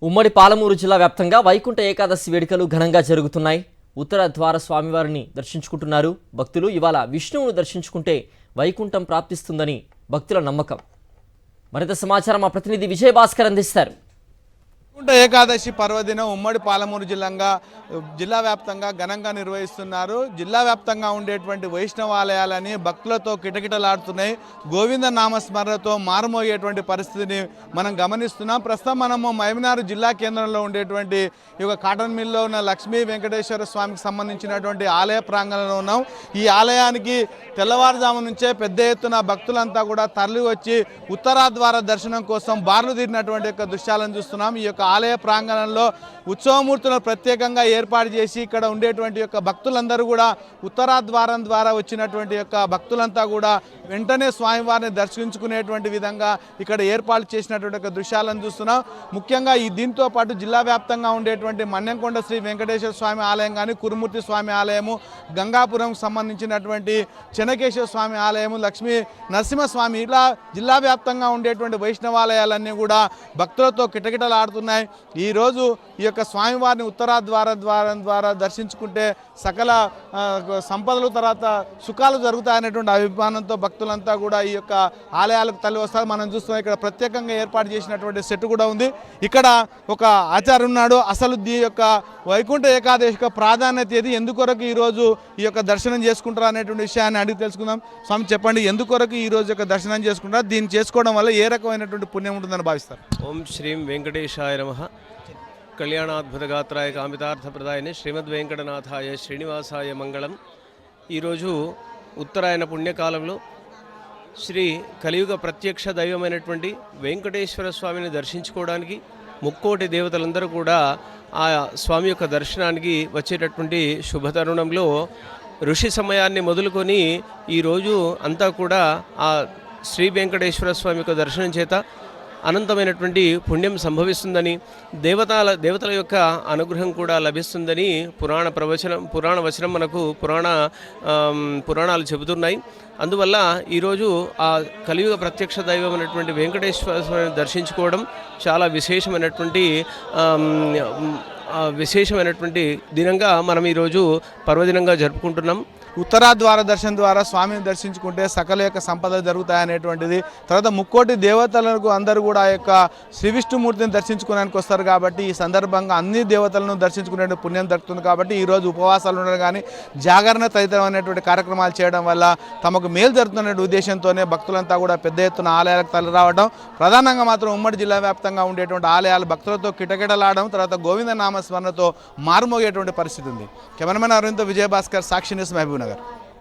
ఉమ్మడి పాలమూరు జిల్లా వ్యాప్తంగా వైకుంఠ ఏకాదశి వేడుకలు ఘనంగా జరుగుతున్నాయి. ఉత్తర ద్వార స్వామివారిని దర్శించుకుంటున్నారు భక్తులు. ఇవాళ విష్ణువును దర్శించుకుంటే వైకుంఠం ప్రాప్తిస్తుందని భక్తుల నమ్మకం. మరింత సమాచారం మా ప్రతినిధి విజయభాస్కర్ అందిస్తారు. వైకుంఠ ఏకాదశి పర్వదినం ఉమ్మడి పాలమూరు జిల్లా వ్యాప్తంగా ఘనంగా నిర్వహిస్తున్నారు. జిల్లా వ్యాప్తంగా ఉండేటువంటి వైష్ణవాలయాలని భక్తులతో కిటకిటలాడుతున్నాయి. గోవింద నామస్మరణతో మారుమోగేటువంటి పరిస్థితిని మనం గమనిస్తున్నాం. ప్రస్తుతం మనము మహబూబ్నగర్ జిల్లా కేంద్రంలో ఉండేటువంటి ఈ యొక్క కాటన్ మిల్లో ఉన్న లక్ష్మీ వెంకటేశ్వర స్వామికి సంబంధించినటువంటి ఆలయ ప్రాంగణంలో ఉన్నాం. ఈ ఆలయానికి తెల్లవారుజాము నుంచే పెద్ద ఎత్తున భక్తులంతా కూడా తరలి వచ్చి ఉత్తరాద్వార దర్శనం కోసం బార్లు తీరినటువంటి యొక్క దృశ్యాలను చూస్తున్నాం. ఈ యొక్క ఆలయ ప్రాంగణంలో ఉత్సవమూర్తులను ప్రత్యేకంగా ఏర్పాటు చేసి ఇక్కడ ఉండేటువంటి యొక్క భక్తులందరూ కూడా ఉత్తరాద్వారం ద్వారా వచ్చినటువంటి యొక్క భక్తులంతా కూడా వెంటనే స్వామివారిని దర్శించుకునేటువంటి విధంగా ఇక్కడ ఏర్పాటు చేసినటువంటి యొక్క దృశ్యాలను చూస్తున్నాం. ముఖ్యంగా దీంతో పాటు జిల్లా వ్యాప్తంగా ఉండేటువంటి మన్యంకొండ శ్రీ వెంకటేశ్వర స్వామి ఆలయం కానీ, కురుమూర్తి స్వామి ఆలయము, గంగాపురంకు సంబంధించినటువంటి చెన్నకేశ్వర స్వామి ఆలయము, లక్ష్మీ నరసింహస్వామి, ఇలా జిల్లా వ్యాప్తంగా ఉండేటువంటి వైష్ణవాలయాలన్నీ కూడా భక్తులతో కిటకిటలాడుతున్నాయి. ఈరోజు ఈ యొక్క స్వామివారిని ఉత్తరాద్వారం ద్వారా దర్శించుకుంటే సకల సంపదలు తర్వాత సుఖాలు జరుగుతాయనేటువంటి అభిమానంతో భక్తులంతా కూడా ఈ యొక్క ఆలయాలకు తల్లి వస్తారు. మనం చూస్తున్నాం ఇక్కడ ప్రత్యేకంగా ఏర్పాటు చేసినటువంటి సెట్ కూడా ఉంది. ఇక్కడ ఒక ఆచార్య ఉన్నాడు. అసలు ఈ యొక్క వైకుంఠ ఏకాదశి యొక్క ప్రాధాన్యత ఏది, ఎందుకొరకు ఈరోజు ఈ యొక్క దర్శనం చేసుకుంటారు అనేటువంటి విషయాన్ని అడిగి తెలుసుకుందాం. స్వామి చెప్పండి, ఎందుకొరకు ఈరోజు యొక్క దర్శనం చేసుకుంటారు, దీన్ని చేసుకోవడం వల్ల ఏ రకమైనటువంటి పుణ్యం ఉంటుందని భావిస్తారు? ఓం శ్రీం వెంకటేశాయ నమః. కళ్యాణాద్భుతగాత్రాయ కామితార్థప్రదాయనే శ్రీమద్ వెంకటనాథాయ శ్రీనివాసాయ మంగళం. ఈరోజు ఉత్తరాయణ పుణ్యకాలంలో శ్రీ కలియుగ ప్రత్యక్ష దైవమైనటువంటి వెంకటేశ్వర స్వామిని దర్శించుకోవడానికి ముక్కోటి దేవతలందరూ కూడా ఆ స్వామి యొక్క దర్శనానికి వచ్చేటటువంటి శుభతరుణంలో ఋషి సమయాన్ని మొదలుకొని ఈరోజు అంతా కూడా ఆ శ్రీ వెంకటేశ్వర స్వామి యొక్క దర్శనం చేత అనంతమైనటువంటి పుణ్యం సంభవిస్తుందని, దేవతల యొక్క అనుగ్రహం కూడా లభిస్తుందని పురాణ వచనం మనకు పురాణాలు చెబుతున్నాయి. అందువల్ల ఈరోజు ఆ కలియుగ ప్రత్యక్ష దైవం అనేటువంటి వెంకటేశ్వర స్వామిని దర్శించుకోవడం చాలా విశేషమైనటువంటి దినంగా మనం ఈరోజు పర్వదినంగా జరుపుకుంటున్నాం. ఉత్తరాద్వార దర్శనం ద్వారా స్వామిని దర్శించుకుంటే సకల యొక్క సంపదలు జరుగుతాయనేటువంటిది. తర్వాత ముక్కోటి దేవతలకు అందరూ కూడా ఆ యొక్క శ్రీ విష్ణుమూర్తిని దర్శించుకోవడానికి వస్తారు. కాబట్టి ఈ సందర్భంగా అన్ని దేవతలను దర్శించుకునే పుణ్యం దక్కుతుంది. కాబట్టి ఈరోజు ఉపవాసాలు ఉండడం కానీ, జాగరణ తదితరమైనటువంటి కార్యక్రమాలు చేయడం వల్ల తమకు మేలు జరుగుతున్న ఉద్దేశంతోనే భక్తులంతా కూడా పెద్ద ఎత్తున ఆలయాలకు తరలి రావడం, ప్రధానంగా మాత్రం ఉమ్మడి జిల్లా వ్యాప్తంగా ఉండేటువంటి ఆలయాలు భక్తులతో కిటకిటలాడడం, తర్వాత గోవింద నామస్మరణతో మారుమోగేటువంటి పరిస్థితి ఉంది. కెమెరామెన్ అరవింద్తో విజయభాస్కర్, సాక్షి న్యూస్, మహబూబ్నగర్.